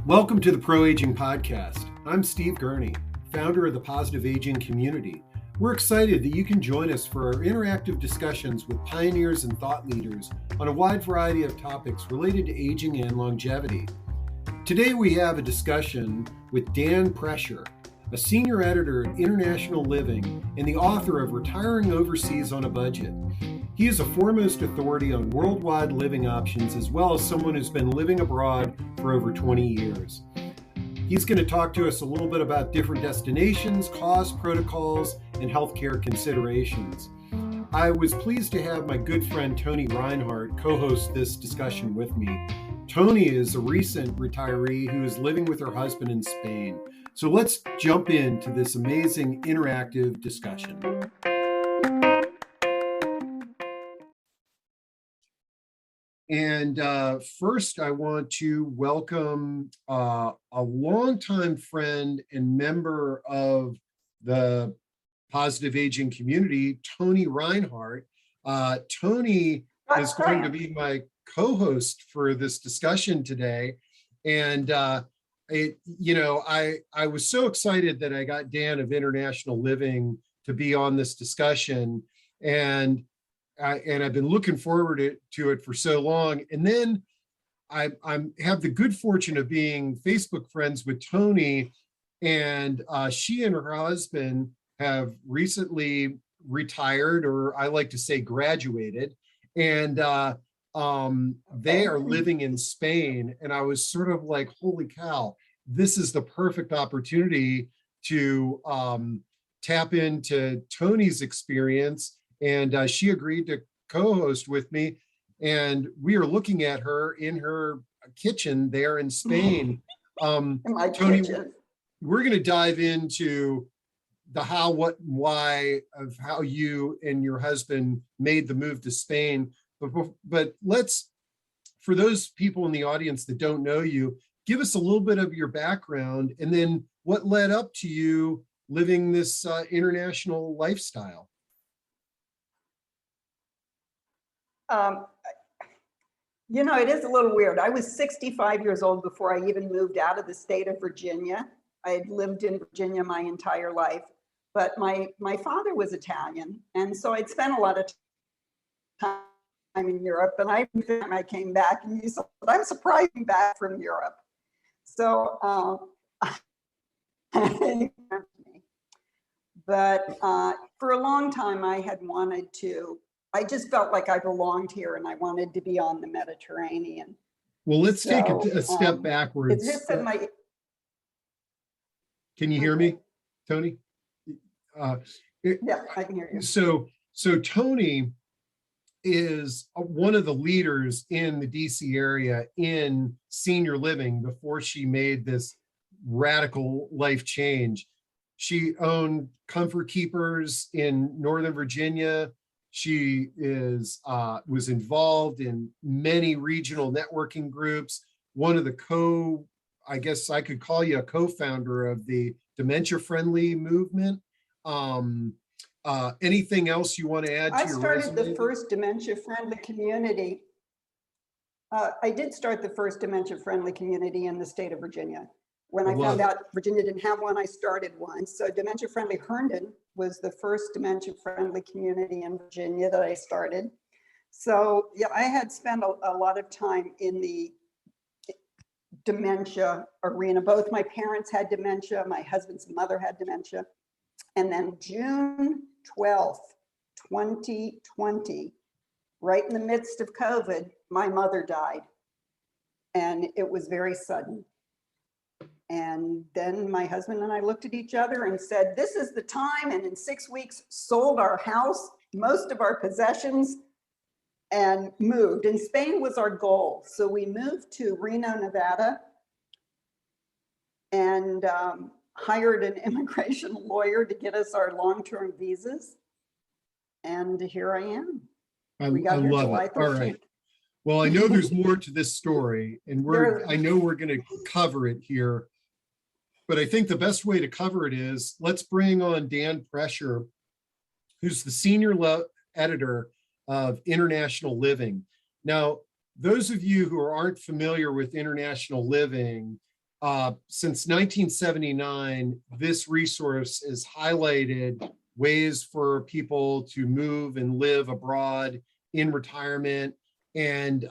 Welcome to the Pro Aging Podcast. I'm Steve Gurney, founder of the Positive Aging Community. We're excited that you can join us for our interactive discussions with pioneers and thought leaders on a wide variety of topics related to aging and longevity. Today we have a discussion with Dan Prescher, a senior editor at International Living and the author of Retiring Overseas on a Budget. He is a foremost authority on worldwide living options, as well as someone who's been living abroad for over 20 years. He's going to talk to us a little bit about different destinations, cost protocols, and healthcare considerations. I was pleased to have my good friend Toni Reinhart co-host this discussion with me. Toni is a recent retiree who is living with her husband in Spain. So let's jump into this amazing interactive discussion. And first, I want to welcome a longtime friend and member of the Positive Aging Community, Toni Reinhart. Toni is going to be my co-host for this discussion today. And I was so excited that I got Dan of International Living to be on this discussion. And I've been looking forward to it for so long. And then I have the good fortune of being Facebook friends with Toni, and she and her husband have recently retired, or I like to say graduated, and they are living in Spain. And I was sort of like, holy cow, this is the perfect opportunity to tap into Toni's experience. And she agreed to co-host with me, and we are looking at her in her kitchen there in Spain. In my Toni, kitchen. we're going to dive into the how, what, and why of how you and your husband made the move to Spain. But let's, for those people in the audience that don't know you, give us a little bit of your background, and then what led up to you living this international lifestyle. It is a little weird. I was 65 years old before I even moved out of the state of Virginia. I had lived in Virginia my entire life, but my father was Italian. And so I'd spent a lot of time in Europe, and I came back, and he said, I'm surprised I'm back from Europe. So, but for a long time I had wanted to, I just felt like I belonged here, and I wanted to be on the Mediterranean. Well, let's take a step backwards. It's just that Can you hear me, Toni? Yeah, I can hear you. So Toni is one of the leaders in the DC area in senior living before she made this radical life change. She owned Comfort Keepers in Northern Virginia. She was involved in many regional networking groups. One of the I guess I could call you a co-founder of the dementia-friendly movement. Anything else you want to add to your resume? I started the first dementia-friendly community. I did start the first dementia-friendly community in the state of Virginia. When I found out Virginia didn't have one, I started one. So Dementia Friendly Herndon was the first dementia friendly community in Virginia that I started. So yeah, I had spent a lot of time in the dementia arena. Both my parents had dementia, my husband's mother had dementia. And then June 12th, 2020, right in the midst of COVID, my mother died. And it was very sudden. And then my husband and I looked at each other and said, this is the time. And in 6 weeks, sold our house, most of our possessions, and moved. And Spain was our goal. So we moved to Reno, Nevada, and hired an immigration lawyer to get us our long-term visas. And here I am. We got here July 13th. All right. Well, I know there's more to this story, and I know we're going to cover it here. But I think the best way to cover it is, let's bring on Dan Prescher, who's the senior editor of International Living. Now, those of you who aren't familiar with International Living, since 1979, this resource has highlighted ways for people to move and live abroad in retirement. And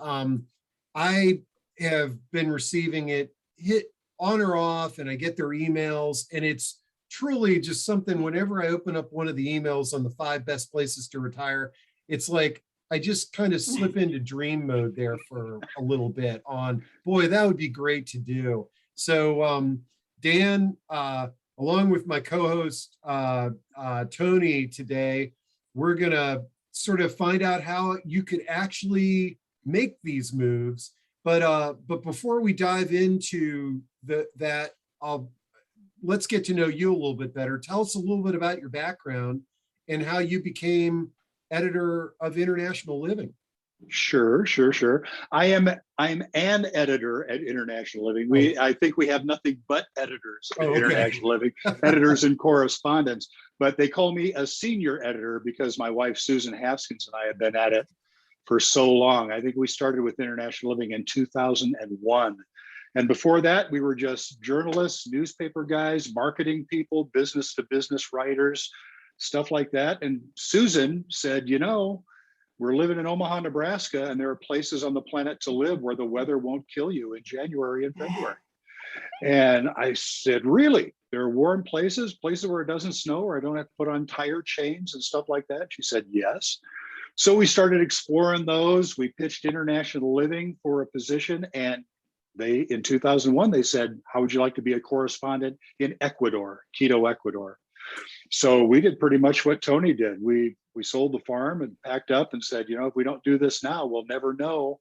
I have been receiving it hit on or off, and I get their emails, and it's truly just something. Whenever I open up one of the emails on the 5 best places to retire, it's like I just kind of slip into dream mode there for a little bit on, boy, that would be great to do. So Dan, along with my co-host Toni today, we're gonna sort of find out how you could actually make these moves. But before we dive into that, let's get to know you a little bit better. Tell us a little bit about your background and how you became editor of International Living. Sure. I'm an editor at International Living. I think we have nothing but editors at International Living, editors and correspondents, but they call me a senior editor because my wife, Susan Haskins, and I have been at it for so long. I think we started with International Living in 2001. And before that, we were just journalists, newspaper guys, marketing people, business to business writers, stuff like that. And Susan said, you know, we're living in Omaha, Nebraska, and there are places on the planet to live where the weather won't kill you in January and February. And I said, really? There are warm places where it doesn't snow, or I don't have to put on tire chains and stuff like that? She said, yes. So we started exploring those. We pitched International Living for a position, and in 2001, they said, how would you like to be a correspondent in Ecuador, Quito, Ecuador? So we did pretty much what Toni did. We sold the farm and packed up and said, you know, if we don't do this now, we'll never know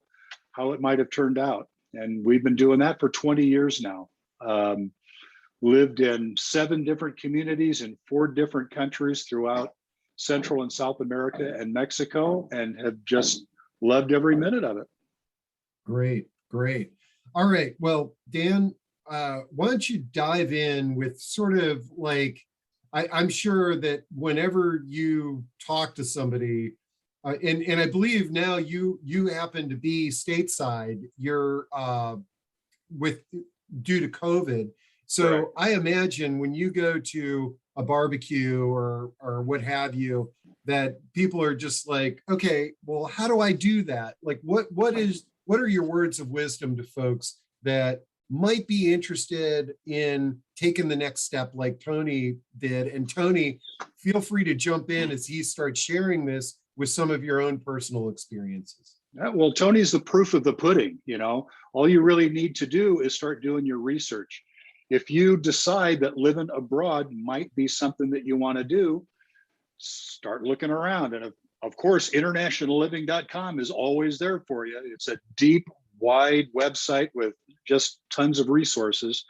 how it might have turned out. And we've been doing that for 20 years now. Lived in 7 different communities in 4 different countries throughout Central and South America and Mexico, and have just loved every minute of it. Great. All right. Well, Dan, why don't you dive in with sort of like, I'm sure that whenever you talk to somebody, and I believe now you happen to be stateside, you're due to COVID. So right. I imagine when you go to a barbecue or what have you, that people are just like, okay, well, how do I do that? Like, what are your words of wisdom to folks that might be interested in taking the next step like Toni did? And Toni, feel free to jump in as he starts sharing this with some of your own personal experiences. Well, Toni's the proof of the pudding. You know, all you really need to do is start doing your research. If you decide that living abroad might be something that you want to do, start looking around. And of course, internationalliving.com is always there for you. It's a deep, wide website with just tons of resources.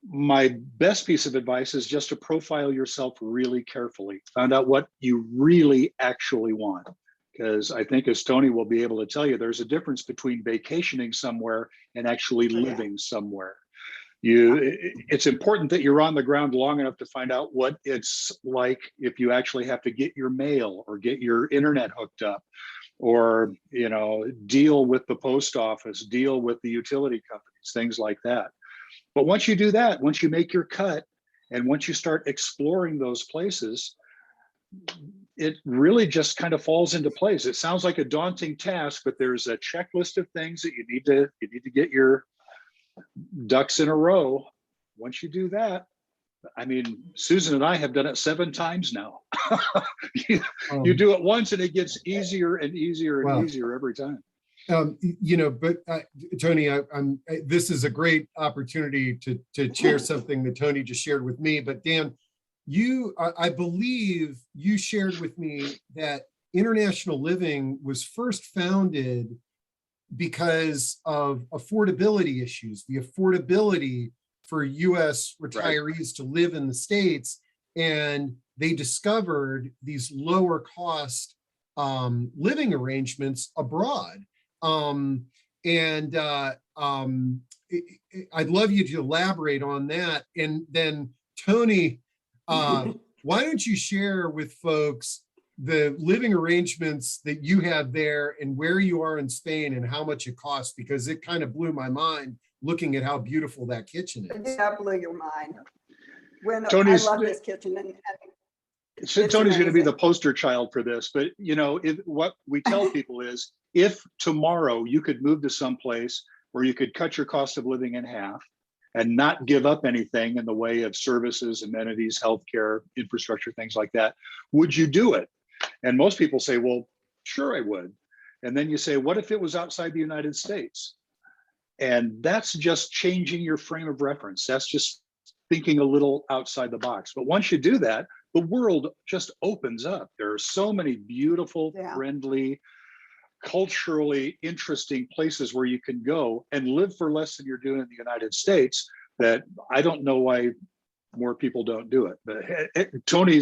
My best piece of advice is just to profile yourself really carefully. Find out what you really actually want. Because I think, as Toni will be able to tell you, there's a difference between vacationing somewhere and actually living somewhere. It's important that you're on the ground long enough to find out what it's like if you actually have to get your mail or get your internet hooked up, or, you know, deal with the post office, deal with the utility companies, things like that. But once you do that, once you make your cut, and once you start exploring those places, it really just kind of falls into place. It sounds like a daunting task, but there's a checklist of things that you need to get your ducks in a row. Once you do that, I mean, Susan and I have done it 7 times now. you do it once and it gets easier and easier and easier every time. You know, but Toni, this is a great opportunity to share something that Toni just shared with me. But Dan, I believe you shared with me that International Living was first founded because of affordability issues, the affordability for U.S. retirees to live in the States. And they discovered these lower cost living arrangements abroad. I'd love you to elaborate on that. And then Toni, why don't you share with folks the living arrangements that you had there and where you are in Spain and how much it costs, because it kind of blew my mind looking at how beautiful that kitchen is. That blew your mind. When I Tony's love this kitchen, and Tony's it's going to be amazing. the poster child for this, but you know, what we tell people is, if tomorrow you could move to some place where you could cut your cost of living in half and not give up anything in the way of services, amenities, healthcare, infrastructure, things like that, would you do it? And most people say, well, sure, I would. And then you say, what if it was outside the United States? And that's just changing your frame of reference. That's just thinking a little outside the box. But once you do that, the world just opens up. There are so many beautiful, friendly, culturally interesting places where you can go and live for less than you're doing in the United States, that I don't know why more people don't do it. But Tony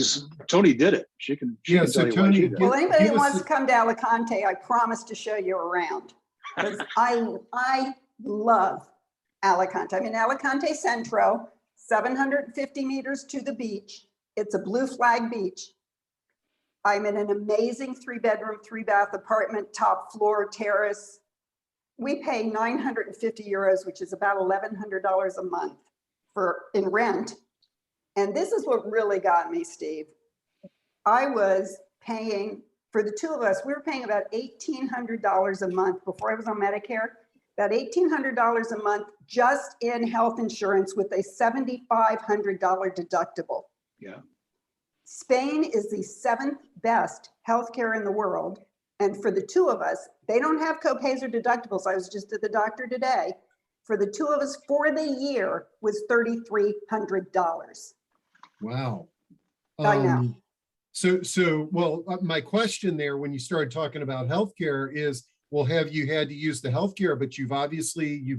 did it. She can tell you why she did. Well, anybody that wants to come to Alicante, I promise to show you around. Because I love Alicante. I'm in Alicante Centro, 750 meters to the beach. It's a blue flag beach. I'm in an amazing 3-bedroom, 3-bath apartment, top floor terrace. We pay 950 euros, which is about $1,100 a month in rent. And this is what really got me, Steve. I was paying, for the two of us, we were paying about $1,800 a month before I was on Medicare, about $1,800 a month just in health insurance with a $7,500 deductible. Yeah. Spain is the 7th best healthcare in the world. And for the two of us, they don't have copays or deductibles. I was just at the doctor today. For the two of us for the year was $3,300. Wow. I know. So, my question there, when you started talking about healthcare, is, well, have you had to use the healthcare? But you've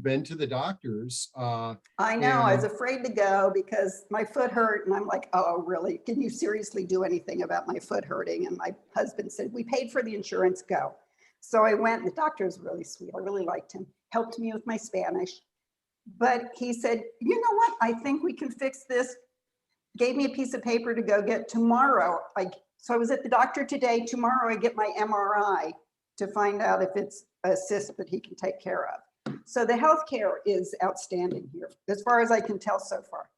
been to the doctors. I know. I was afraid to go because my foot hurt, and I'm like, oh, really? Can you seriously do anything about my foot hurting? And my husband said, we paid for the insurance, go. So I went, and the doctor was really sweet. I really liked him. Helped me with my Spanish. But he said, you know what? I think we can fix this. Gave me a piece of paper to go get tomorrow. So I was at the doctor today. Tomorrow I get my MRI to find out if it's a cyst that he can take care of. So the healthcare is outstanding here, as far as I can tell so far.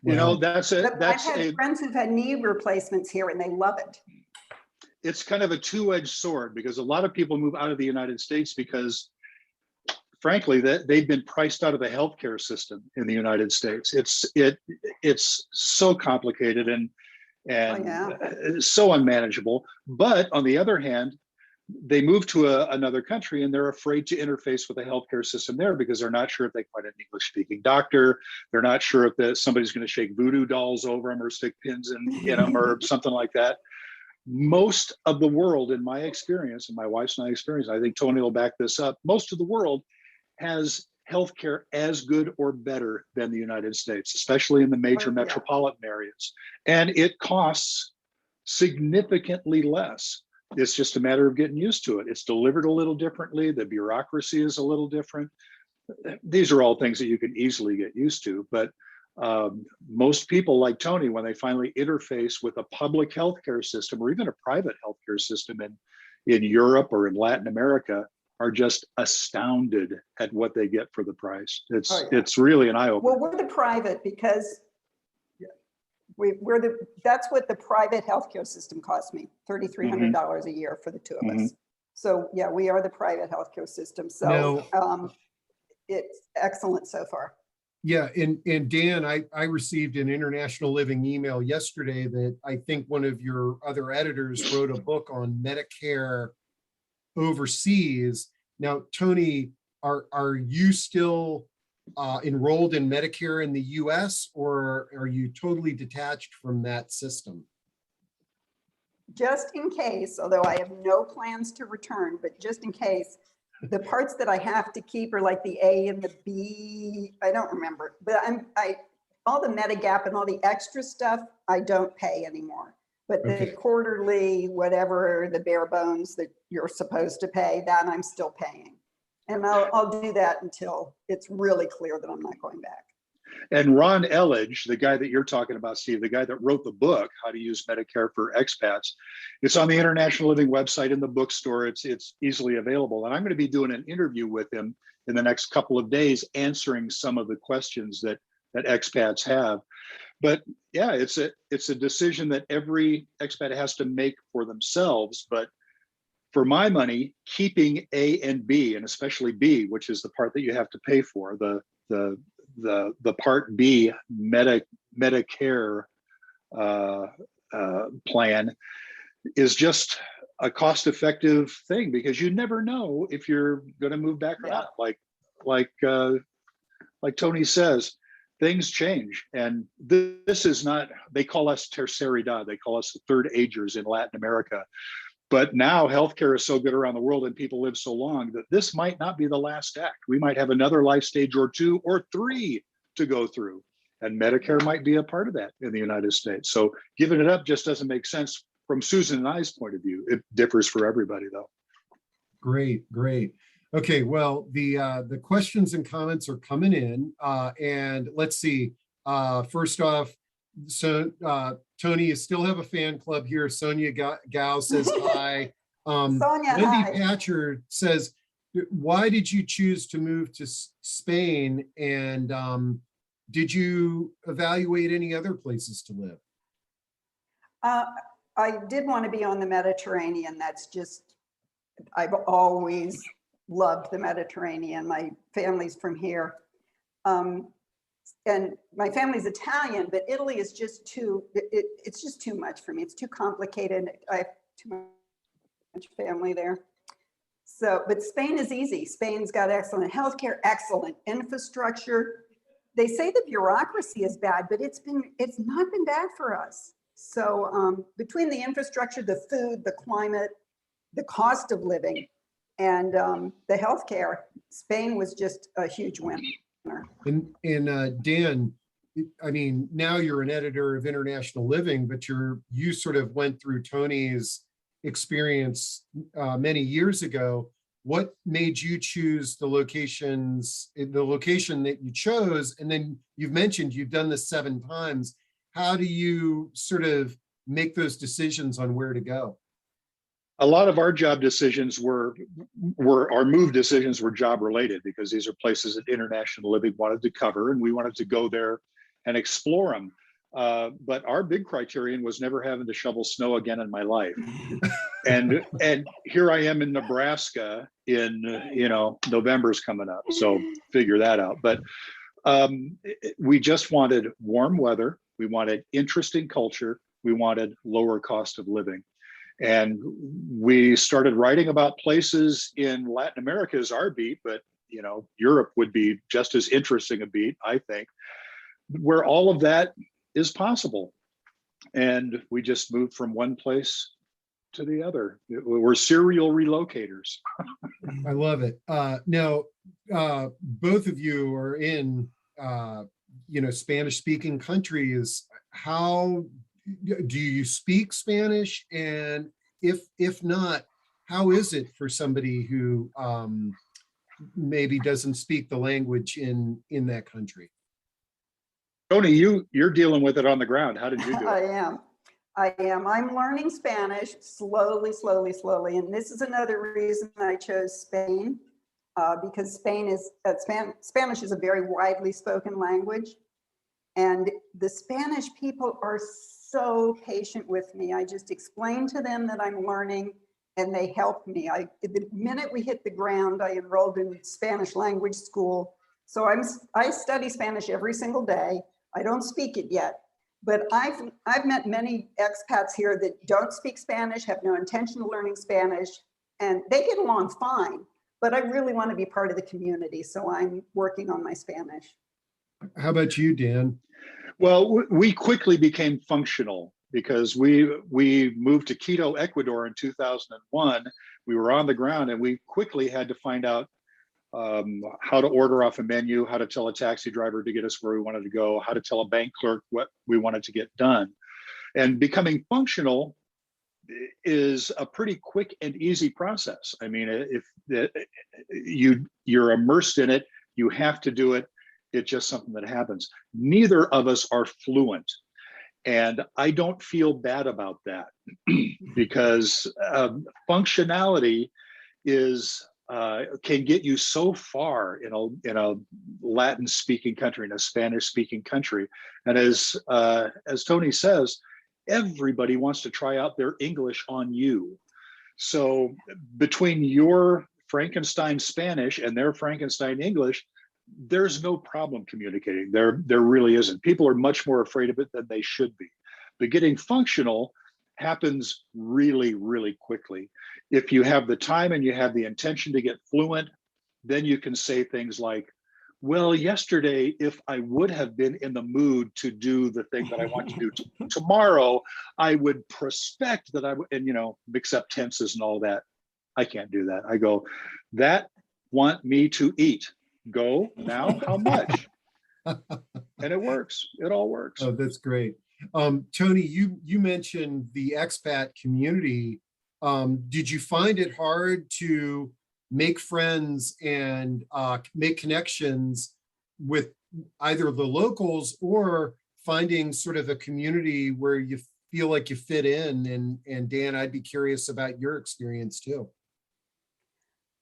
You know, I've had friends who've had knee replacements here and they love it. It's kind of a two-edged sword, because a lot of people move out of the United States because, frankly, that they've been priced out of the healthcare system in the United States. It's so complicated and so unmanageable. But on the other hand, they move to another country and they're afraid to interface with the healthcare system there because they're not sure if they find an English-speaking doctor. They're not sure if somebody's going to shake voodoo dolls over them or stick pins in them or something like that. Most of the world, in my experience, and my wife's and I experience, I think Tony will back this up, most of the world has healthcare as good or better than the United States, especially in the major metropolitan areas. And it costs significantly less. It's just a matter of getting used to it. It's delivered a little differently. The bureaucracy is a little different. These are all things that you can easily get used to. But most people like Tony, when they finally interface with a public healthcare system or even a private healthcare system in Europe or in Latin America, are just astounded at what they get for the price. It's really an eye-opener. Well, we're the private because that's what the private healthcare system cost me, $3,300 a year for the two of us. So yeah, we are the private healthcare system. So it's excellent so far. Yeah, and Dan, I received an International Living email yesterday that I think one of your other editors wrote a book on Medicare overseas. Now, Tony, are you still enrolled in Medicare in the US, or are you totally detached from that system? Just in case, although I have no plans to return, but just in case, the parts that I have to keep are like the A and the B. I don't remember, but all the Medigap and all the extra stuff, I don't pay anymore. But the quarterly, whatever, the bare bones that you're supposed to pay, that I'm still paying. And I'll do that until it's really clear that I'm not going back. And Ron Elledge, the guy that you're talking about, Steve, the guy that wrote the book, How to Use Medicare for Expats, it's on the International Living website in the bookstore. It's easily available. And I'm going to be doing an interview with him in the next couple of days, answering some of the questions that expats have. But yeah, it's a decision that every expat has to make for themselves. But for my money, keeping A and B, and especially B, which is the part that you have to pay for, the Part B Medicare plan, is just a cost-effective thing, because you never know if you're going to move back or not. Like Tony says, things change, and this is not. They call us tercera edad. They call us the third agers in Latin America. But now healthcare is so good around the world and people live so long that this might not be the last act. We might have another life stage or 2 or 3 to go through. And Medicare might be a part of that in the United States. So giving it up just doesn't make sense from Susan and I's point of view. It differs for everybody, though. Great. Okay, well, the questions and comments are coming in. And let's see. First off, so Tony, you still have a fan club here. Sonia Gao says hi. Sonia, Wendy hi. Patcher says, why did you choose to move to Spain? And did you evaluate any other places to live? I did want to be on the Mediterranean. That's just, I've always loved the Mediterranean. My family's from here. And my family's Italian, but Italy is just it's just too much for me. It's too complicated. I have too much family there. So, but Spain is easy. Spain's got excellent healthcare, excellent infrastructure. They say the bureaucracy is bad, but it's not been bad for us. So between the infrastructure, the food, the climate, the cost of living, and the healthcare, Spain was just a huge winner. And Dan, I mean, now you're an editor of International Living, but you sort of went through Tony's experience many years ago. What made you choose the location that you chose? And then you've mentioned you've done this 7 times. How do you sort of make those decisions on where to go? A lot of our job decisions were our move decisions were job related, because these are places that International Living wanted to cover, and we wanted to go there and explore them. But our big criterion was never having to shovel snow again in my life. And here I am in Nebraska in, November's coming up, so figure that out. But we just wanted warm weather. We wanted interesting culture. We wanted lower cost of living. And we started writing about places in Latin America as our beat, but Europe would be just as interesting a beat, I think, where all of that is possible. And we just moved from one place to the other. We're serial relocators. I love it. Now, both of you are in, Spanish-speaking countries. How do you speak Spanish? And if not, how is it for somebody who maybe doesn't speak the language in that country? Tony, you're dealing with it on the ground. How did you do it? I am. I'm learning Spanish slowly. And this is another reason I chose Spain, because Spanish is a very widely spoken language. And the Spanish people are so patient with me. I just explain to them that I'm learning, and they help me. The minute we hit the ground, I enrolled in Spanish language school. So I study Spanish every single day. I don't speak it yet, but I've met many expats here that don't speak Spanish, have no intention of learning Spanish, and they get along fine. But I really want to be part of the community, so I'm working on my Spanish. How about you, Dan? Well, we quickly became functional because we moved to Quito, Ecuador in 2001. We were on the ground, and we quickly had to find out how to order off a menu, how to tell a taxi driver to get us where we wanted to go, how to tell a bank clerk what we wanted to get done. And becoming functional is a pretty quick and easy process. I mean, if you're immersed in it, you have to do it. It's just something that happens. Neither of us are fluent. And I don't feel bad about that because functionality is can get you so far in a Latin speaking country, in a Spanish speaking country. And as Toni says, everybody wants to try out their English on you. So between your Frankenstein Spanish and their Frankenstein English, there's no problem communicating. There really isn't. People are much more afraid of it than they should be. But getting functional happens really, really quickly. If you have the time and you have the intention to get fluent, then you can say things like, well, yesterday, if I would have been in the mood to do the thing that I want to do tomorrow, I would prospect that I would, and mix up tenses and all that. I can't do that. I go, that want me to eat. Go now, how much? And it works. It all works. Oh, that's great. Toni, you mentioned the expat community. Did you find it hard to make friends and make connections with either the locals or finding sort of a community where you feel like you fit in? And Dan, I'd be curious about your experience too.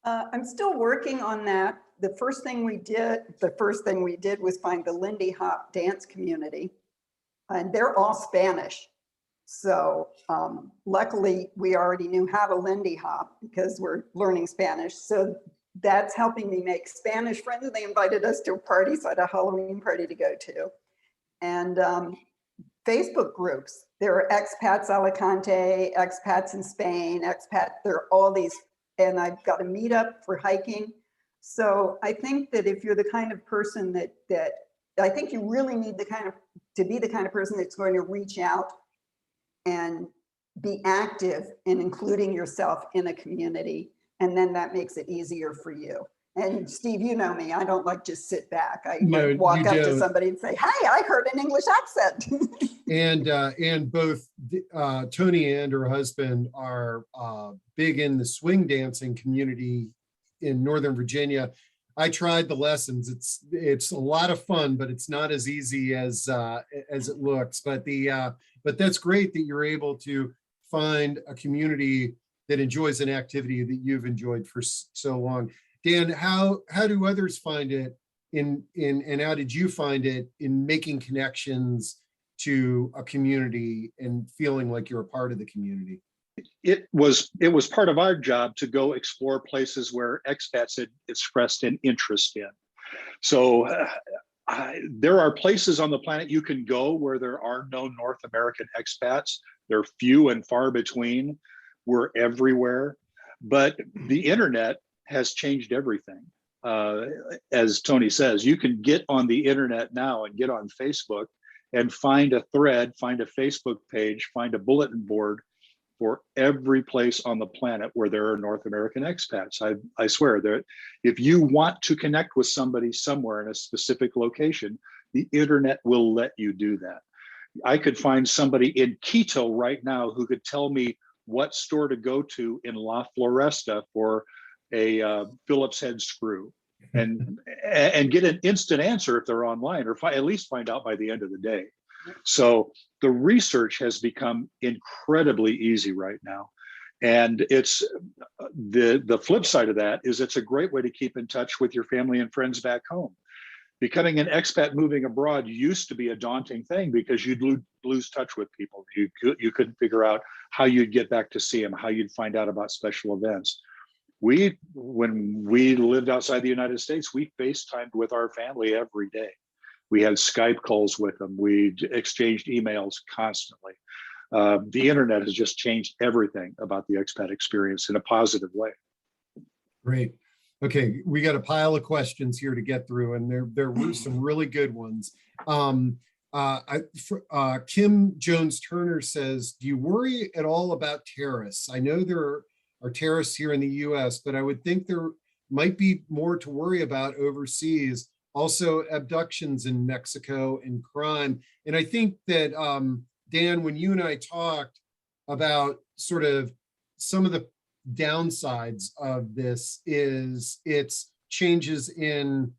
I'm still working on that. The first thing we did was find the Lindy Hop dance community, and they're all Spanish. So luckily we already knew how to Lindy Hop because we're learning Spanish. So that's helping me make Spanish friends. They invited us to a party, so I had a Halloween party to go to. And Facebook groups, there are expats Alicante, expats in Spain, there are all these, and I've got a meetup for hiking. So I think that if you're the kind of person that I think you really need to be the kind of person that's going to reach out and be active in including yourself in a community. And then that makes it easier for you. And Steve, you know me, I don't like just sit back. I walk up to somebody and say, "Hey, I heard an English accent." And both Toni and her husband are big in the swing dancing community in Northern Virginia. I tried the lessons. It's a lot of fun, but it's not as easy as it looks. But that's great that you're able to find a community that enjoys an activity that you've enjoyed for so long. Dan, how do others find it and how did you find it in making connections to a community and feeling like you're a part of the community? It was part of our job to go explore places where expats had expressed an interest in. So there are places on the planet you can go where there are no North American expats. They're few and far between. We're everywhere. But the internet has changed everything. As Toni says, you can get on the internet now and get on Facebook and find a thread, find a Facebook page, find a bulletin board for every place on the planet where there are North American expats. I swear that if you want to connect with somebody somewhere in a specific location, the internet will let you do that. I could find somebody in Quito right now who could tell me what store to go to in La Floresta for a Phillips head screw and get an instant answer if they're online, or at least find out by the end of the day. So the research has become incredibly easy right now. And it's the flip side of that is it's a great way to keep in touch with your family and friends back home. Becoming an expat moving abroad used to be a daunting thing because you'd lose touch with people. You couldn't figure out how you'd get back to see them, how you'd find out about special events. When we lived outside the United States, we FaceTimed with our family every day. We had Skype calls with them. We exchanged emails constantly. The internet has just changed everything about the expat experience in a positive way. Great. Okay, we got a pile of questions here to get through, and there were some really good ones. Kim Jones Turner says, "Do you worry at all about terrorists? I know there are terrorists here in the U.S., but I would think there might be more to worry about overseas. Also, abductions in Mexico and crime." And I think that, Dan, when you and I talked about sort of some of the downsides of this is its changes in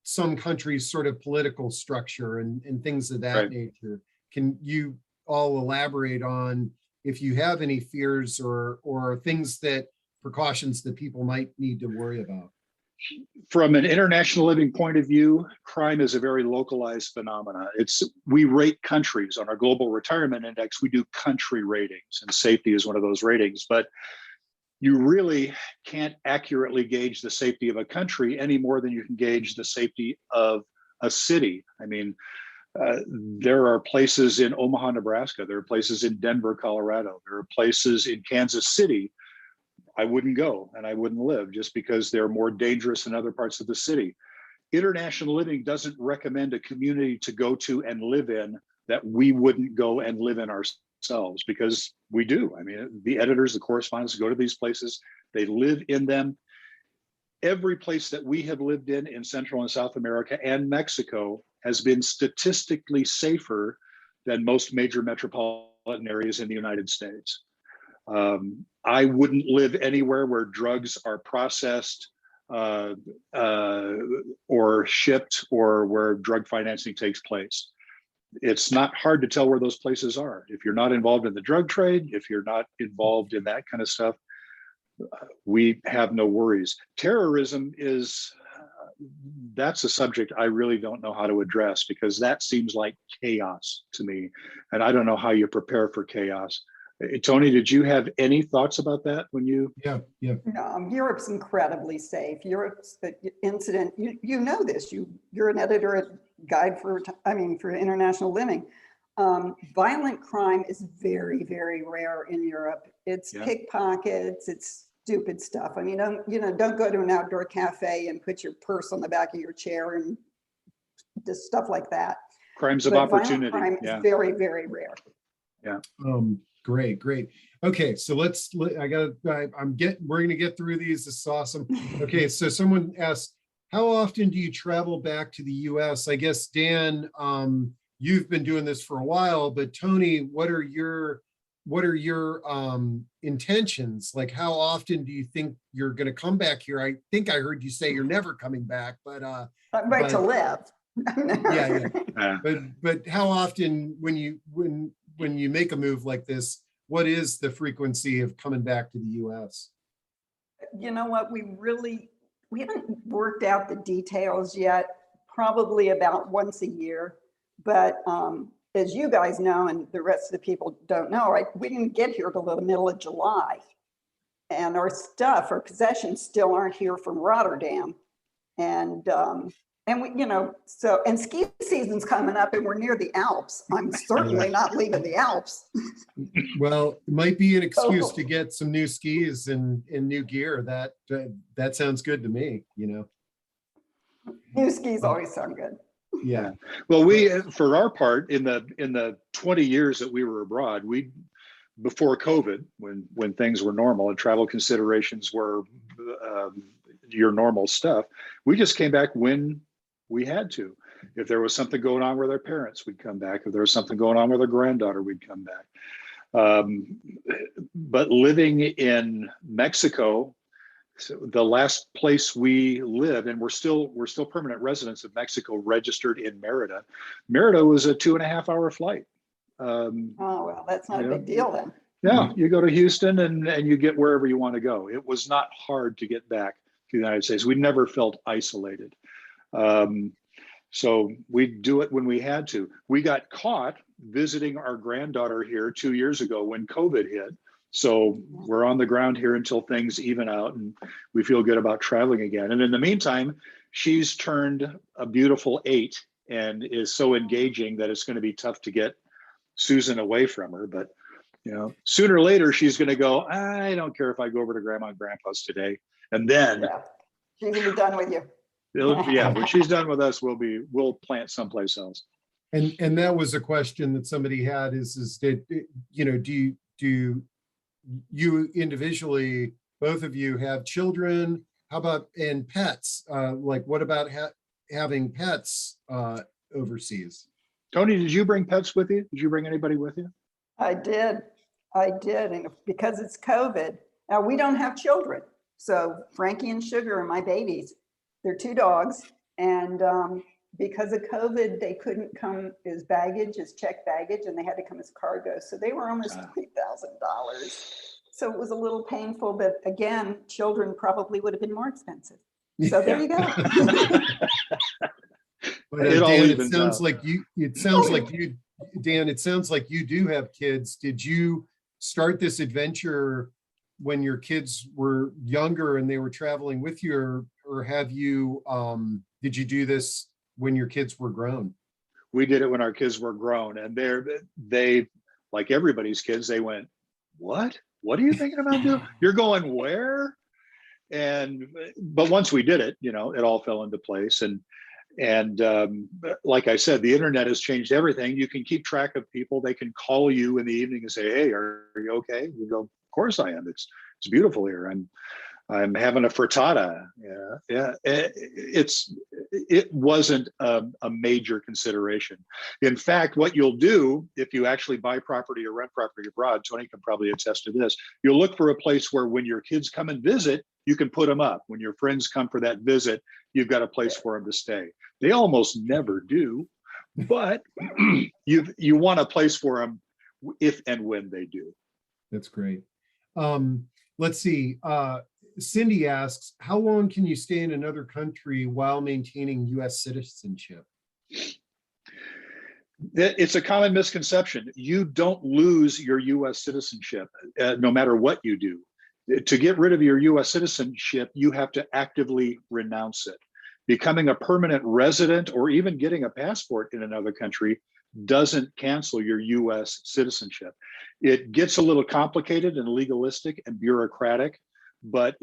some countries' sort of political structure and things of that Right. nature. Can you all elaborate on if you have any fears or things that precautions that people might need to worry about? From an international living point of view, crime is a very localized phenomena. We rate countries on our global retirement index. We do country ratings, and safety is one of those ratings. But you really can't accurately gauge the safety of a country any more than you can gauge the safety of a city. I mean, there are places in Omaha, Nebraska. There are places in Denver, Colorado. There are places in Kansas City I wouldn't go and I wouldn't live just because they're more dangerous in other parts of the city. International living doesn't recommend a community to go to and live in that we wouldn't go and live in ourselves, because we do. I mean, the editors, the correspondents go to these places, they live in them. Every place that we have lived in Central and South America and Mexico has been statistically safer than most major metropolitan areas in the United States. I wouldn't live anywhere where drugs are processed or shipped, or where drug financing takes place. It's not hard to tell where those places are. If you're not involved in the drug trade, if you're not involved in that kind of stuff, we have no worries. Terrorism that's a subject I really don't know how to address, because that seems like chaos to me. And I don't know how you prepare for chaos. Toni, did you have any thoughts about that when you? Yeah. Europe's incredibly safe. Europe's incident, you know this, you're an editor at Guide for International Living. Violent crime is very, very rare in Europe. It's pickpockets, it's stupid stuff. I mean, don't go to an outdoor cafe and put your purse on the back of your chair and just stuff like that. Crimes of opportunity. Violent crime is very, very rare. Yeah. Great. Okay, so we're gonna get through these. This is awesome. Okay, so someone asked, how often do you travel back to the US? I guess, Dan, you've been doing this for a while, but Toni, what are your intentions? Like, how often do you think you're gonna come back here? I think I heard you say you're never coming back, but to live. yeah. But how often when you make a move like this, what is the frequency of coming back to the US? You know what, we haven't worked out the details yet, probably about once a year. But as you guys know, and the rest of the people don't know, we didn't get here till the middle of July. And our possessions still aren't here from Rotterdam. And we, and ski season's coming up and we're near the Alps. I'm certainly not leaving the Alps. Well, it might be an excuse to get some new skis and new gear. That sounds good to me, New skis always sound good. Yeah. Well, for our part, in the 20 years that we were abroad, before COVID, when things were normal and travel considerations were your normal stuff, we just came back when we had to. If there was something going on with our parents, we'd come back. If there was something going on with our granddaughter, we'd come back. But living in Mexico, the last place we lived, and we're still permanent residents of Mexico, registered in Merida. Merida was a 2.5-hour flight. Well, that's not a big deal then. Yeah, you go to Houston and you get wherever you want to go. It was not hard to get back to the United States. We never felt isolated. So we'd do it when we had to. We got caught visiting our granddaughter here 2 years ago when COVID hit. So we're on the ground here until things even out and we feel good about traveling again. And in the meantime, she's turned a beautiful 8 and is so engaging that it's going to be tough to get Susan away from her. But sooner or later, she's going to go, I don't care if I go over to Grandma and Grandpa's today. And then she's going to be done with you. When she's done with us, we'll plant someplace else. And that was a question that somebody had is that, do you individually, both of you, have children? How about, and pets? Like, what about having pets overseas? Toni, did you bring pets with you? Did you bring anybody with you? I did. And because it's COVID, now we don't have children. So Frankie and Sugar are my babies. They're 2 dogs. And because of COVID, they couldn't come as baggage, as checked baggage, and they had to come as cargo. So they were almost $20,000. So it was a little painful, but again, children probably would have been more expensive. So there you go. But Dan, it sounds like you, Dan, it sounds like you do have kids. Did you start this adventure when your kids were younger and they were traveling with you, or have you, did you do this when your kids were grown? We did it when our kids were grown, and they, like everybody's kids, they went, what are you thinking about doing? You're going where? But once we did it, it all fell into place. And like I said, the internet has changed everything. You can keep track of people. They can call you in the evening and say, hey, are you okay? You go, of course I am. It's beautiful here. I'm having a frittata. Yeah. It wasn't a major consideration. In fact, what you'll do if you actually buy property or rent property abroad, Tony can probably attest to this, you'll look for a place where when your kids come and visit, you can put them up. When your friends come for that visit, you've got a place for them to stay. They almost never do, but you want a place for them if and when they do. That's great. Let's see. Cindy asks, how long can you stay in another country while maintaining U.S. citizenship? It's a common misconception. You don't lose your U.S. citizenship no matter what you do. To get rid of your U.S. citizenship, you have to actively renounce it. Becoming a permanent resident or even getting a passport in another country doesn't cancel your U.S. citizenship. It gets a little complicated and legalistic and bureaucratic, but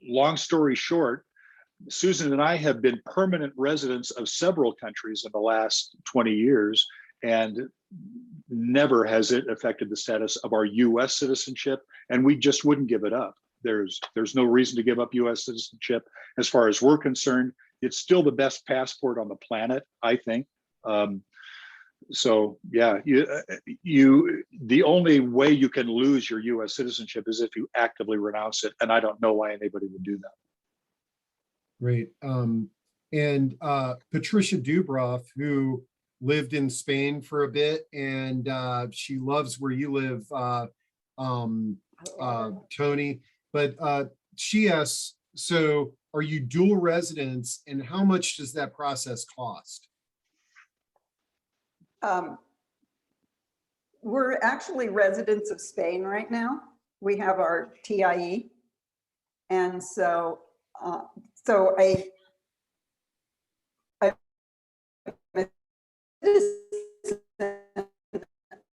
long story short, Susan and I have been permanent residents of several countries in the last 20 years, and never has it affected the status of our U.S. citizenship, and we just wouldn't give it up. There's no reason to give up U.S. citizenship as far as we're concerned. It's still the best passport on the planet, I think. So yeah, the only way you can lose your U.S. citizenship is if you actively renounce it, and I don't know why anybody would do that. Great. And Patricia Dubroff, who lived in Spain for a bit, and she loves where you live, Tony. But she asks, so are you dual residents, and how much does that process cost? We're actually residents of Spain right now. We have our TIE. And so, I'm a citizen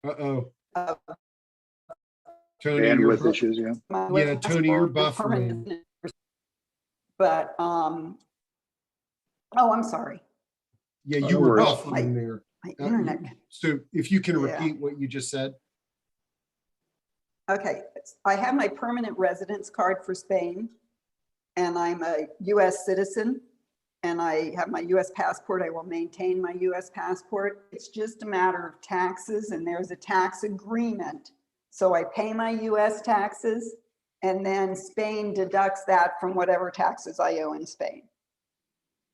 of Tony, bandwidth issues, yeah. Yeah, Tony, you're buffering. But, oh, I'm sorry. Yeah, you were buffering there. My internet. So if you can repeat what you just said. Okay, I have my permanent residence card for Spain, and I'm a US citizen, and I have my US passport. I will maintain my US passport. It's just a matter of taxes, and there's a tax agreement. So I pay my US taxes, and then Spain deducts that from whatever taxes I owe in Spain.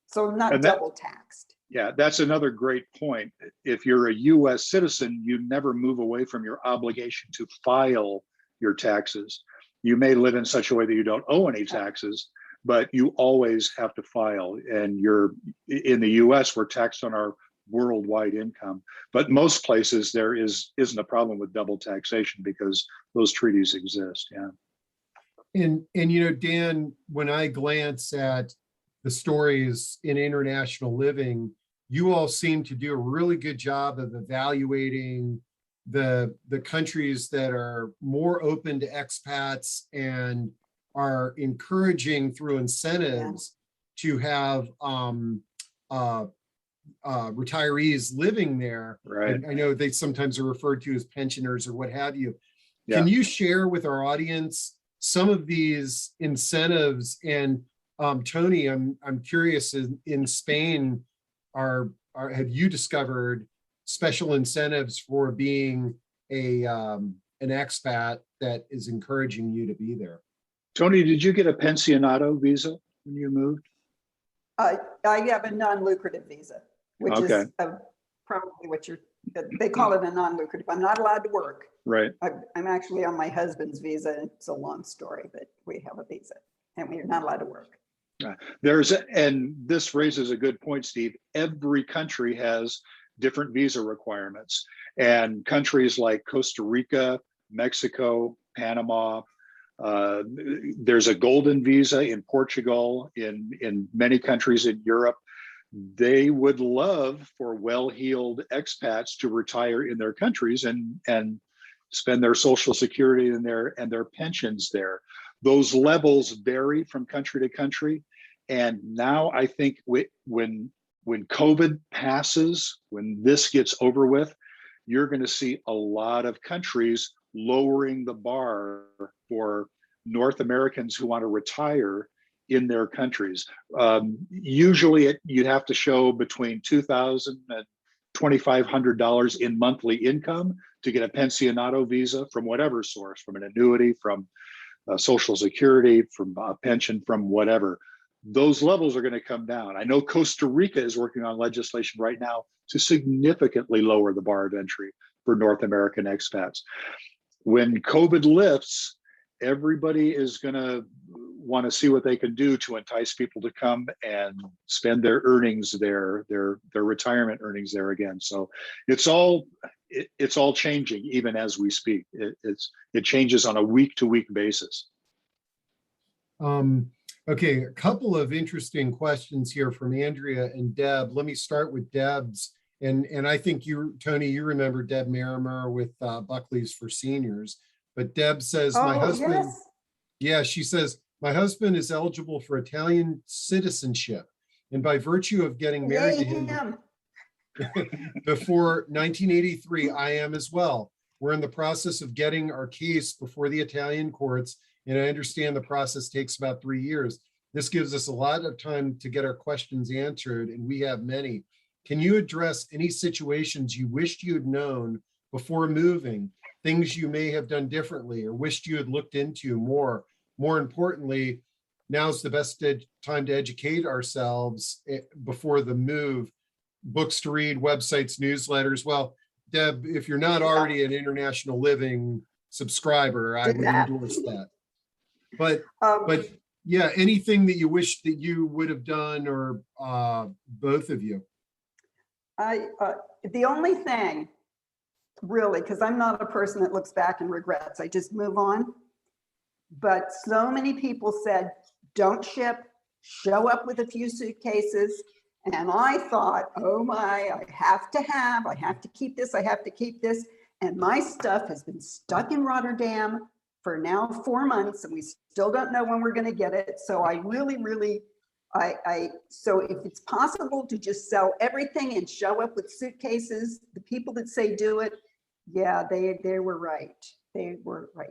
So I'm not double taxed. Yeah, that's another great point. If you're a US citizen, you never move away from your obligation to file your taxes. You may live in such a way that you don't owe any taxes, but you always have to file. And in the US, we're taxed on our worldwide income. But most places there isn't a problem with double taxation because those treaties exist. Yeah. And Dan, when I glance at the stories in international living, you all seem to do a really good job of evaluating the countries that are more open to expats and are encouraging through incentives to have retirees living there. Right. I know they sometimes are referred to as pensioners or what have you. Yeah. Can you share with our audience some of these incentives? And Tony, I'm curious, in Spain, have you discovered special incentives for being an expat that is encouraging you to be there? Tony, did you get a pensionado visa when you moved? I have a non-lucrative visa, which Okay. is probably what they call it a non-lucrative. I'm not allowed to work. Right. I'm actually on my husband's visa. It's a long story, but we have a visa and we're not allowed to work. And this raises a good point, Steve. Every country has different visa requirements, and countries like Costa Rica, Mexico, Panama, there's a golden visa in Portugal, in many countries in Europe. They would love for well-heeled expats to retire in their countries and spend their Social Security and their pensions there. Those levels vary from country to country. And now I think when COVID passes, when this gets over with, you're going to see a lot of countries lowering the bar for North Americans who want to retire in their countries. Usually you'd have to show between $2,000 and $2,500 in monthly income to get a pensionato visa from whatever source, from an annuity, from Social Security, from a pension, from whatever. Those levels are going to come down. I know Costa Rica is working on legislation right now to significantly lower the bar of entry for North American expats. When COVID lifts, everybody is going to want to see what they can do to entice people to come and spend their earnings there, their retirement earnings there again. So it's all changing even as we speak. It changes on a week-to-week basis. Okay, a couple of interesting questions here from Andrea and Deb. Let me start with Deb's. And I think you, Toni, you remember Deb Merrimer with Buckley's for Seniors. But Deb says, my husband, yes. Yeah, she says, my husband is eligible for Italian citizenship. And by virtue of getting married to him before 1983, I am as well. We're in the process of getting our case before the Italian courts. And I understand the process takes about 3 years. This gives us a lot of time to get our questions answered, and we have many. Can you address any situations you wished you had known before moving, things you may have done differently or wished you had looked into more? More importantly, now's the best time to educate ourselves before the move. Books to read, websites, newsletters. Well, Deb, if you're not already an International Living subscriber, I would endorse that. But yeah, anything that you wish that you would have done, or both of you? The only thing, really, because I'm not a person that looks back and regrets, I just move on. But so many people said, don't ship, show up with a few suitcases. And I thought, oh my, I have to keep this, I have to keep this. And my stuff has been stuck in Rotterdam for now 4 months, and we still don't know when we're going to get it. So I really, so if it's possible to just sell everything and show up with suitcases, the people that say do it, yeah, they were right. They were right.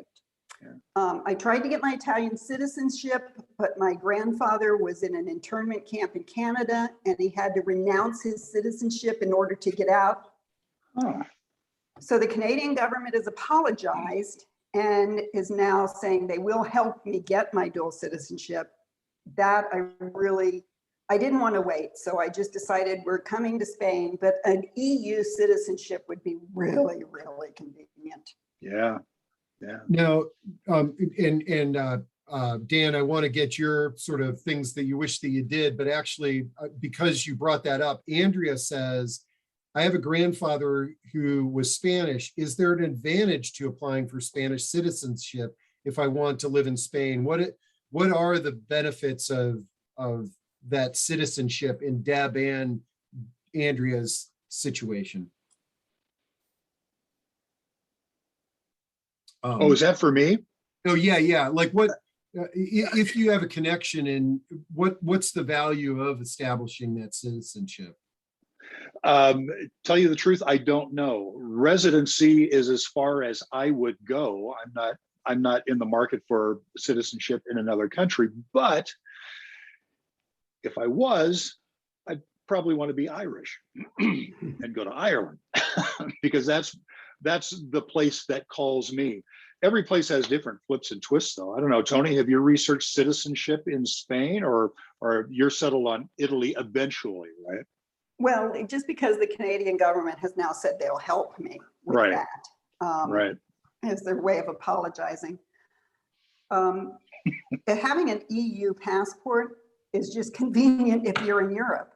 Yeah. I tried to get my Italian citizenship, but my grandfather was in an internment camp in Canada, and he had to renounce his citizenship in order to get out. Oh. So the Canadian government has apologized and is now saying they will help me get my dual citizenship. That I didn't want to wait. So I just decided we're coming to Spain, but an EU citizenship would be really, really convenient. Yeah. Yeah. Now, Dan, I want to get your sort of things that you wish that you did, but actually, because you brought that up, Andrea says, I have a grandfather who was Spanish. Is there an advantage to applying for Spanish citizenship if I want to live in Spain? What are the benefits of that citizenship in Deb and Andrea's situation? Is that for me? Oh, yeah. Like what, if you have a connection, and what's the value of establishing that citizenship? Tell you the truth, I don't know. Residency is as far as I would go. I'm not in the market for citizenship in another country, but if I was, I'd probably want to be Irish and go to Ireland because that's the place that calls me. every place has different flips and twists, though. I don't know, Tony, have you researched citizenship in Spain, or you're settled on Italy eventually, right? Well, just because the Canadian government has now said they'll help me with Right. that, Right. as their way of apologizing. Having an EU passport is just convenient if you're in Europe.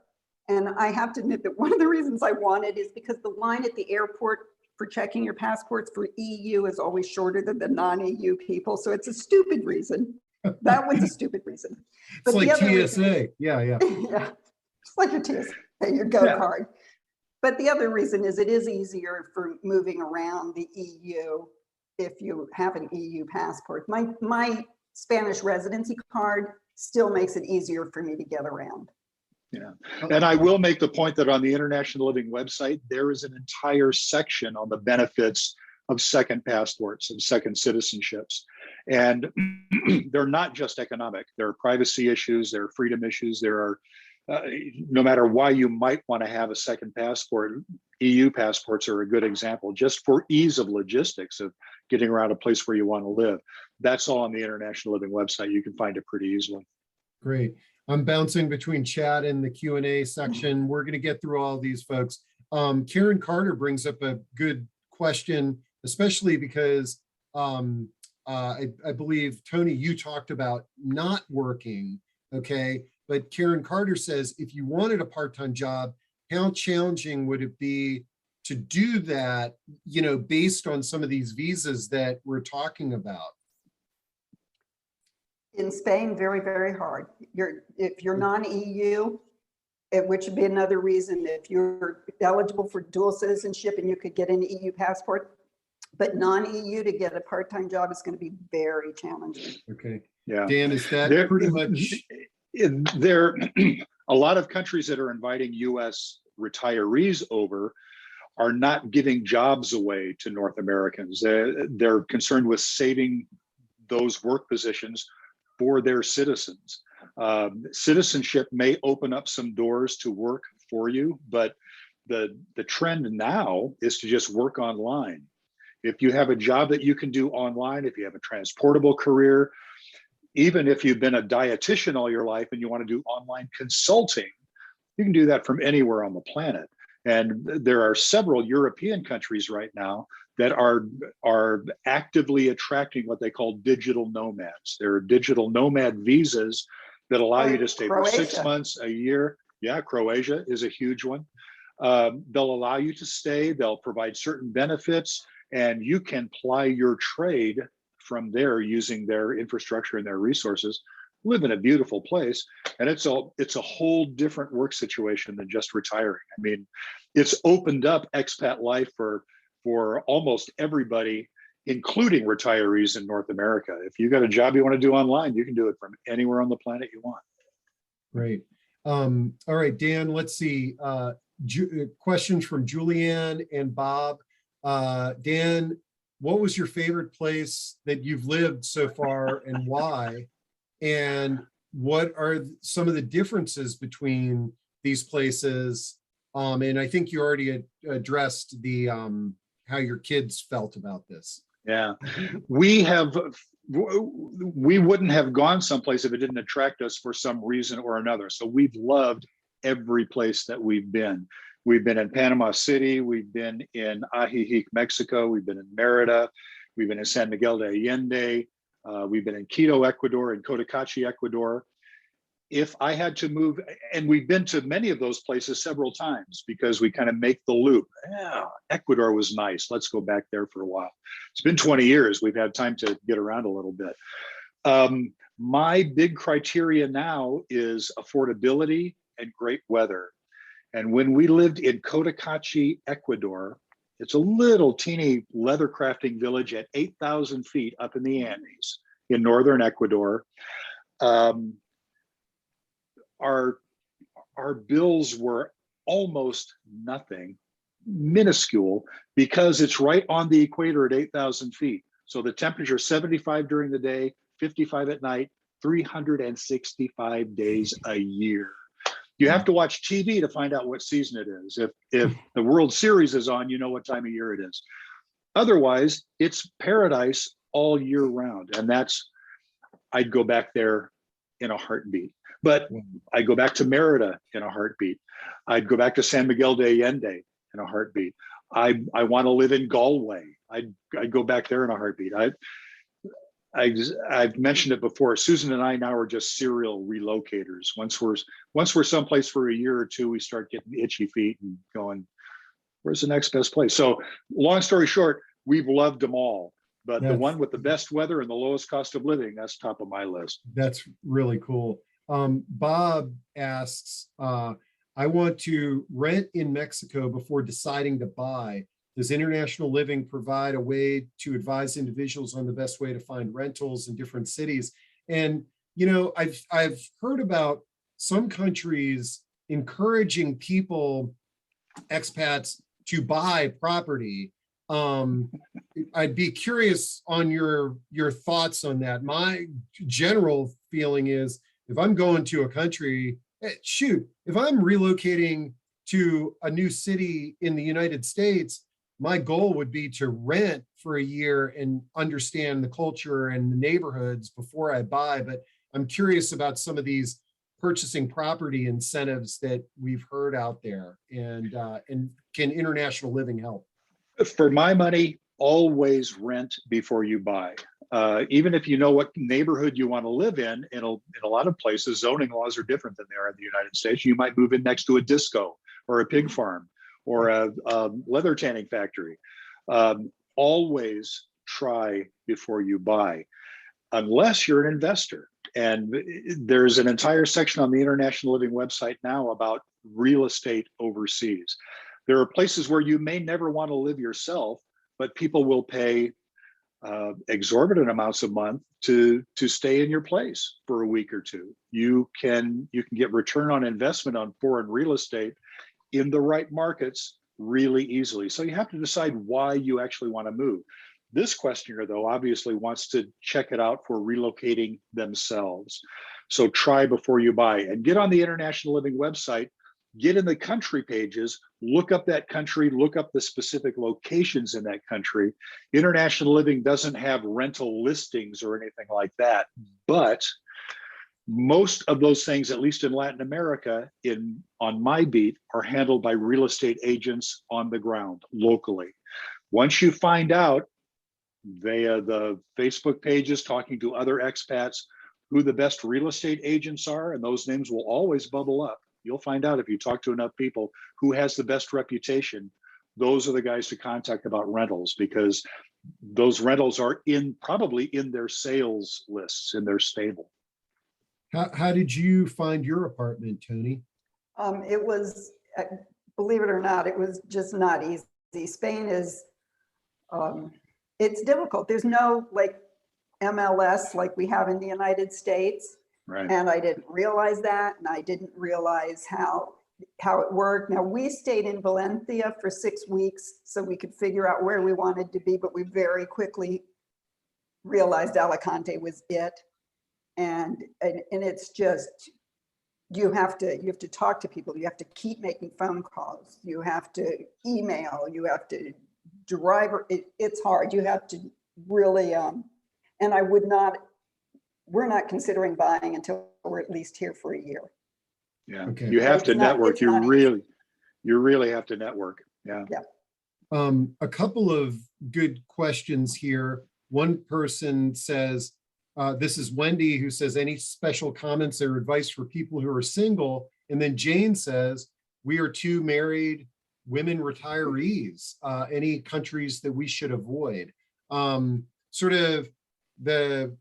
And I have to admit that one of the reasons I want it is because the line at the airport for checking your passports for EU is always shorter than the non-EU people. So it's a stupid reason. That one's a stupid reason. It's like TSA. Reason, Yeah. yeah, it's like your TSA, your go card. But the other reason is it is easier for moving around the EU if you have an EU passport. My Spanish residency card still makes it easier for me to get around. Yeah, and I will make the point that on the International Living website, there is an entire section on the benefits of second passports and second citizenships. And they're not just economic. There are privacy issues, there are freedom issues, there are, no matter why you might want to have a second passport, EU passports are a good example, just for ease of logistics of getting around a place where you want to live. That's all on the International Living website. You can find it pretty easily. Great. I'm bouncing between chat and the Q&A section. We're going to get through all these folks. Karen Carter brings up a good question, especially because I believe, Tony, you talked about not working, okay? But Karen Carter says, if you wanted a part-time job, how challenging would it be to do that, you know, based on some of these visas that we're talking about? In Spain, very, very hard. If you're non-EU, which would be another reason if you're eligible for dual citizenship and you could get an EU passport, but non-EU to get a part-time job is going to be very challenging. Okay. Yeah. Dan, is that pretty much? There a lot of countries that are inviting US retirees over are not giving jobs away to North Americans. They're concerned with saving those work positions for their citizens. Citizenship may open up some doors to work for you, but the trend now is to just work online. If you have a job that you can do online, if you have a transportable career, even if you've been a dietitian all your life and you want to do online consulting, you can do that from anywhere on the planet. And there are several European countries right now that are actively attracting what they call digital nomads. There are digital nomad visas that allow you to stay for 6 months, a year. Yeah, Croatia is a huge one. They'll allow you to stay, they'll provide certain benefits, and you can ply your trade from there using their infrastructure and their resources, live in a beautiful place. And it's a whole different work situation than just retiring. I mean, it's opened up expat life for almost everybody, including retirees in North America. If you got a job you want to do online, you can do it from anywhere on the planet you want. Great. All right, Dan, let's see. Questions from Julianne and Bob. Dan, what was your favorite place that you've lived so far and why? And what are some of the differences between these places? And I think you already addressed the how your kids felt about this. Yeah, we wouldn't have gone someplace if it didn't attract us for some reason or another. So we've loved every place that we've been. We've been in Panama City, we've been in Ajijic, Mexico, we've been in Merida, we've been in San Miguel de Allende, we've been in Quito, Ecuador, and Cotacachi, Ecuador. If I had to move, and we've been to many of those places several times because we kind of make the loop. Yeah, Ecuador was nice. Let's go back there for a while. It's been 20 years. We've had time to get around a little bit. My big criteria now is affordability and great weather. And when we lived in Cotacachi, Ecuador, it's a little teeny leather crafting village at 8,000 feet up in the Andes in northern Ecuador. Our bills were almost nothing, minuscule, because it's right on the equator at 8,000 feet. So the temperature is 75 during the day, 55 at night, 365 days a year. You have to watch TV to find out what season it is. If the World Series is on, you know what time of year it is. Otherwise, it's paradise all year round. And I'd go back there in a heartbeat. But I'd go back to Merida in a heartbeat. I'd go back to San Miguel de Allende in a heartbeat. I want to live in Galway. I'd go back there in a heartbeat. I've mentioned it before. Susan and I now are just serial relocators. Once we're someplace for a year or two, we start getting itchy feet and going, where's the next best place? So long story short, we've loved them all, but the one with the best weather and the lowest cost of living, that's top of my list. That's really cool. Bob asks, I want to rent in Mexico before deciding to buy. Does International Living provide a way to advise individuals on the best way to find rentals in different cities? And, you know, I've heard about some countries encouraging people, expats, to buy property. I'd be curious on your thoughts on that. My general feeling is, if I'm going to a country, shoot, if I'm relocating to a new city in the United States, my goal would be to rent for a year and understand the culture and the neighborhoods before I buy. But I'm curious about some of these purchasing property incentives that we've heard out there, and can International Living help? For my money, always rent before you buy. Even if you know what neighborhood you want to live in a lot of places, zoning laws are different than they are in the United States. You might move in next to a disco or a pig farm or a leather tanning factory. Always try before you buy, unless you're an investor. And there's an entire section on the International Living website now about real estate overseas. There are places where you may never want to live yourself, but people will pay exorbitant amounts a month to stay in your place for a week or two. You can get return on investment on foreign real estate in the right markets really easily. So you have to decide why you actually want to move. This questioner, though, obviously wants to check it out for relocating themselves. So try before you buy, and get on the International Living website, get in the country pages, look up that country, look up the specific locations in that country. International Living doesn't have rental listings or anything like that, but most of those things, at least in Latin America, on my beat, are handled by real estate agents on the ground locally. Once you find out via the Facebook pages, talking to other expats, who the best real estate agents are, and those names will always bubble up. You'll find out if you talk to enough people who has the best reputation. Those are the guys to contact about rentals, because those rentals are probably in their sales lists, in their stable. How did you find your apartment, Toni? It was, believe it or not, it was just not easy. Spain is, it's difficult. There's no like MLS like we have in the United States. Right. And I didn't realize that, and I didn't realize how it worked. Now, we stayed in Valencia for 6 weeks so we could figure out where we wanted to be, but we very quickly realized Alicante was it. And it's just, you have to talk to people. You have to keep making phone calls. You have to email. You have to drive. It's hard. You have to really, and we're not considering buying until we're at least here for a year. Yeah, okay. You have to network. You really have to network. Yeah. Yeah. A couple of good questions here. One person says, this is Wendy, who says, any special comments or advice for people who are single? And then Jane says, we are two married women retirees. Any countries that we should avoid? Sort of the,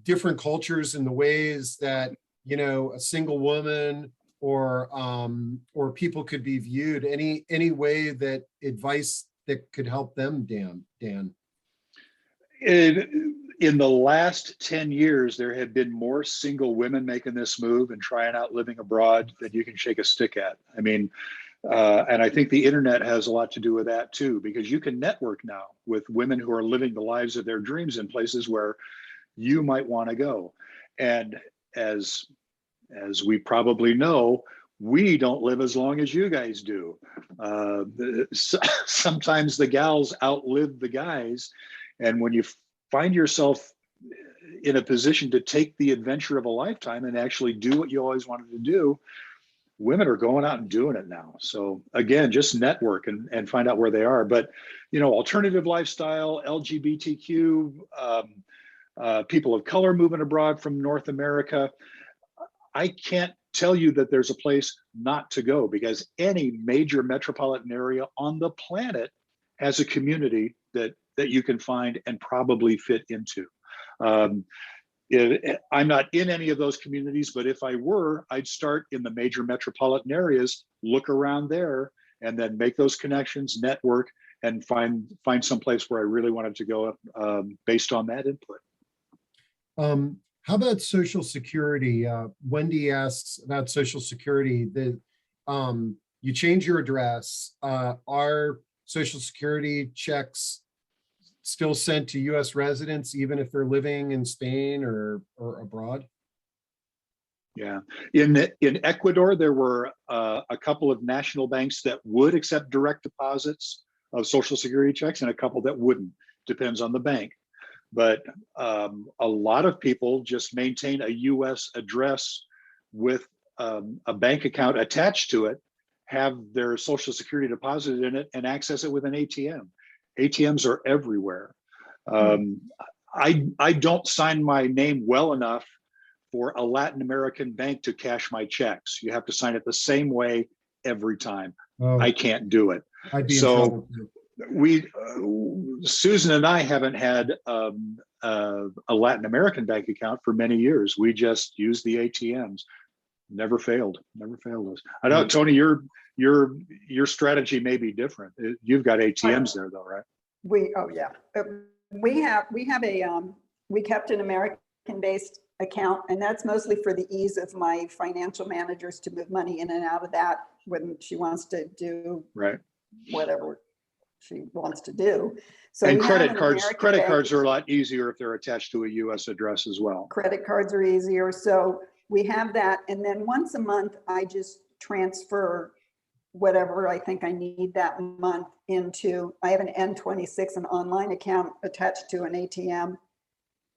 different cultures and the ways that, a single woman or people could be viewed. Any way that advice that could help them, Dan? In the last 10 years, there have been more single women making this move and trying out living abroad than you can shake a stick at. I mean, and I think the internet has a lot to do with that too, because you can network now with women who are living the lives of their dreams in places where you might want to go. And as we probably know, we don't live as long as you guys do. Sometimes the gals outlive the guys. And when you find yourself in a position to take the adventure of a lifetime and actually do what you always wanted to do, women are going out and doing it now. So again, just network and find out where they are. But, alternative lifestyle, LGBTQ, people of color moving abroad from North America. I can't tell you that there's a place not to go, because any major metropolitan area on the planet has a community that you can find and probably fit into. I'm not in any of those communities, but if I were, I'd start in the major metropolitan areas, look around there, and then make those connections, network, and find some place where I really wanted to go based on that input. How about Social Security? Wendy asks about Social Security. You change your address. Are Social Security checks still sent to U.S. residents, even if they're living in Spain or abroad? Yeah, in Ecuador, there were a couple of national banks that would accept direct deposits of Social Security checks, and a couple that wouldn't. Depends on the bank. But a lot of people just maintain a U.S. address with a bank account attached to it, have their Social Security deposited in it, and access it with an ATM. ATMs are everywhere. I don't sign my name well enough for a Latin American bank to cash my checks. You have to sign it the same way every time. Oh, I can't do it. I'd be in trouble too. Susan and I haven't had a Latin American bank account for many years. We just use the ATMs. Never failed us. I know, Tony, your strategy may be different. You've got ATMs there though, right? We kept an American-based account, and that's mostly for the ease of my financial managers to move money in and out of that when she wants to do whatever she wants to do. So, and credit cards are a lot easier if they're attached to a U.S. address as well. Credit cards are easier. So we have that. And then once a month, I just transfer whatever I think I need that month into, I have an N26, an online account attached to an ATM.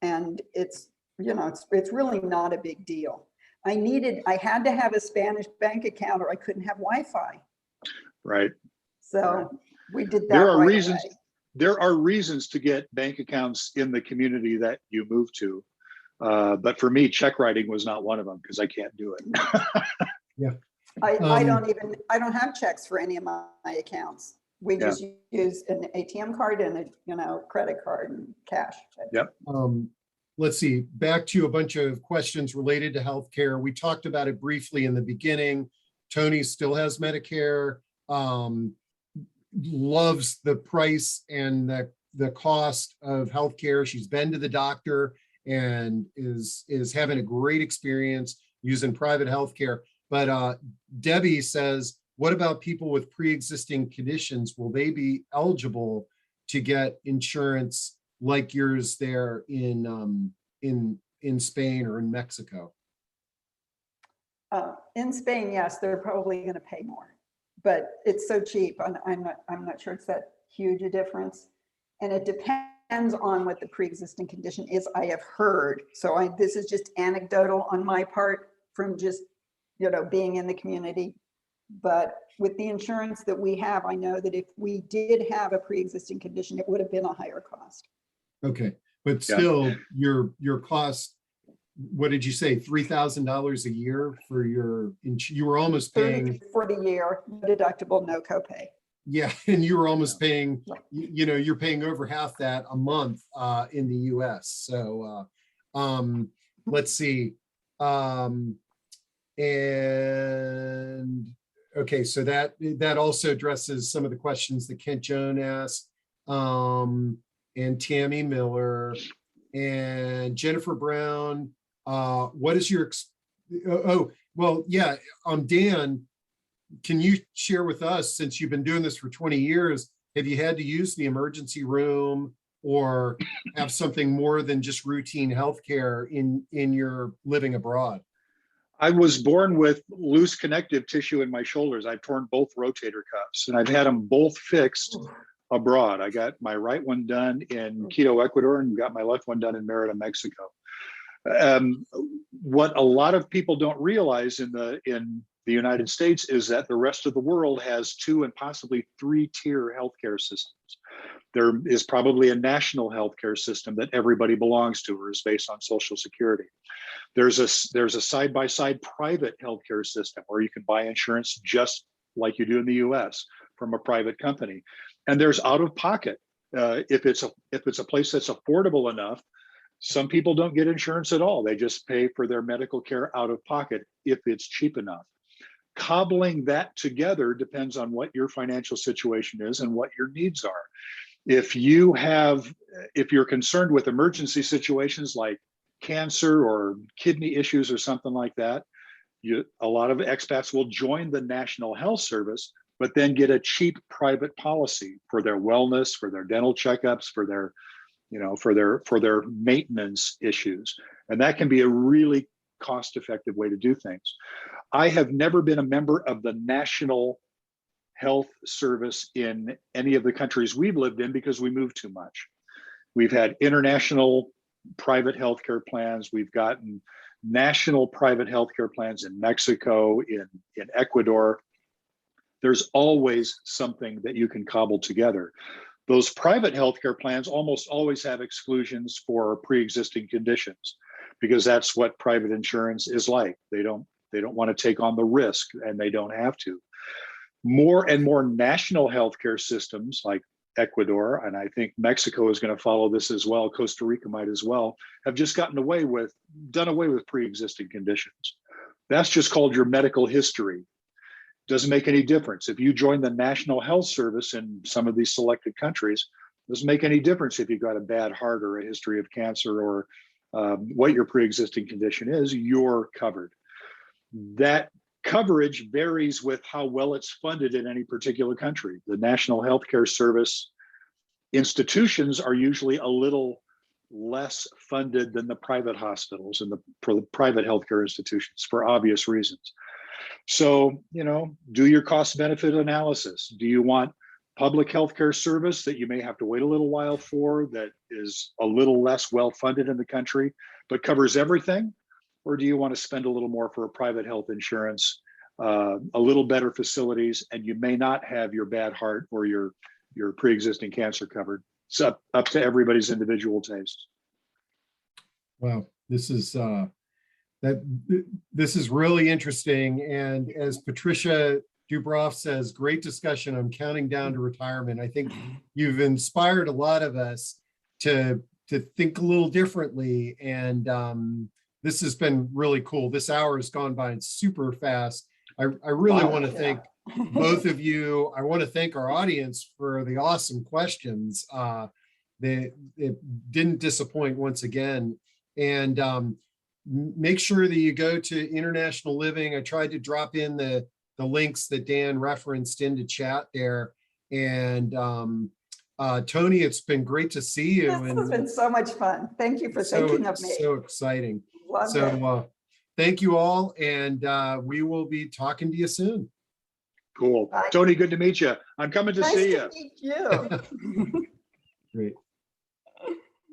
And it's really not a big deal. I had to have a Spanish bank account or I couldn't have Wi-Fi. Right. So we did that. There are reasons to get bank accounts in the community that you move to. But for me, check writing was not one of them because I can't do it. Yeah. I don't have checks for any of my accounts. We just use an ATM card and a credit card and cash. Yep. Let's see, back to a bunch of questions related to healthcare. We talked about it briefly in the beginning. Toni still has Medicare, loves the price and the cost of healthcare. She's been to the doctor and is having a great experience using private healthcare. But Debbie says, what about people with pre-existing conditions? Will they be eligible to get insurance like yours there in Spain or in Mexico? In Spain, yes, they're probably going to pay more, but it's so cheap. I'm not sure it's that huge a difference, and it depends on what the pre-existing condition is. I have heard, so this is just anecdotal on my part from just being in the community. But with the insurance that we have, I know that if we did have a pre-existing condition, it would have been a higher cost. Okay, but still, your cost, what did you say, $3,000 a year for you were almost paying for the year, deductible, no copay. Yeah, and you were almost paying, you're paying over half that a month in the US. So let's see. And okay, so that also addresses some of the questions that Kent Joan asked, and Tammy Miller and Jennifer Brown. What is your Dan, can you share with us, since you've been doing this for 20 years, have you had to use the emergency room or have something more than just routine healthcare in your living abroad? I was born with loose connective tissue in my shoulders. I've torn both rotator cuffs, and I've had them both fixed abroad. I got my right one done in Quito, Ecuador, and got my left one done in Merida, Mexico. What a lot of people don't realize in the United States is that the rest of the world has 2 and possibly 3-tier healthcare systems. There is probably a national healthcare system that everybody belongs to or is based on Social Security. There's a side-by-side private healthcare system where you can buy insurance just like you do in the US from a private company. And there's out-of-pocket. If it's a place that's affordable enough, some people don't get insurance at all. They just pay for their medical care out of pocket if it's cheap enough. Cobbling that together depends on what your financial situation is and what your needs are. If you're concerned with emergency situations like cancer or kidney issues or something like that, a lot of expats will join the National Health Service, but then get a cheap private policy for their wellness, for their dental checkups, for their maintenance issues. And that can be a really cost-effective way to do things. I have never been a member of the National Health Service in any of the countries we've lived in because we moved too much. We've had international private healthcare plans. We've gotten national private healthcare plans in Mexico, in Ecuador. There's always something that you can cobble together. Those private healthcare plans almost always have exclusions for pre-existing conditions because that's what private insurance is like. They don't want to take on the risk, and they don't have to. More and more national healthcare systems like Ecuador, and I think Mexico is going to follow this as well, Costa Rica might as well, have just done away with pre-existing conditions. That's just called your medical history. Doesn't make any difference. If you join the National Health Service in some of these selected countries, doesn't make any difference if you've got a bad heart or a history of cancer or what your pre-existing condition is, you're covered. That coverage varies with how well it's funded in any particular country. The National Healthcare Service institutions are usually a little less funded than the private hospitals and the private healthcare institutions for obvious reasons. So, do your cost benefit analysis. Do you want public healthcare service that you may have to wait a little while for, that is a little less well funded in the country, but covers everything? Or do you want to spend a little more for a private health insurance, a little better facilities, and you may not have your bad heart or your pre-existing cancer covered? It's up to everybody's individual taste. Wow, this is really interesting. And as Patricia Dubroff says, great discussion on counting down to retirement. I think you've inspired a lot of us to think a little differently. And this has been really cool. This hour has gone by super fast. I really want to thank both of you. I want to thank our audience for the awesome questions. It didn't disappoint once again. And make sure that you go to International Living. I tried to drop in the links that Dan referenced into chat there. And Toni, it's been great to see you. This has been so much fun. Thank you for thinking of me. So exciting. Love it. Thank you all. And we will be talking to you soon. Cool. Bye. Toni, good to meet you. I'm coming to see you. Nice to meet you. Great.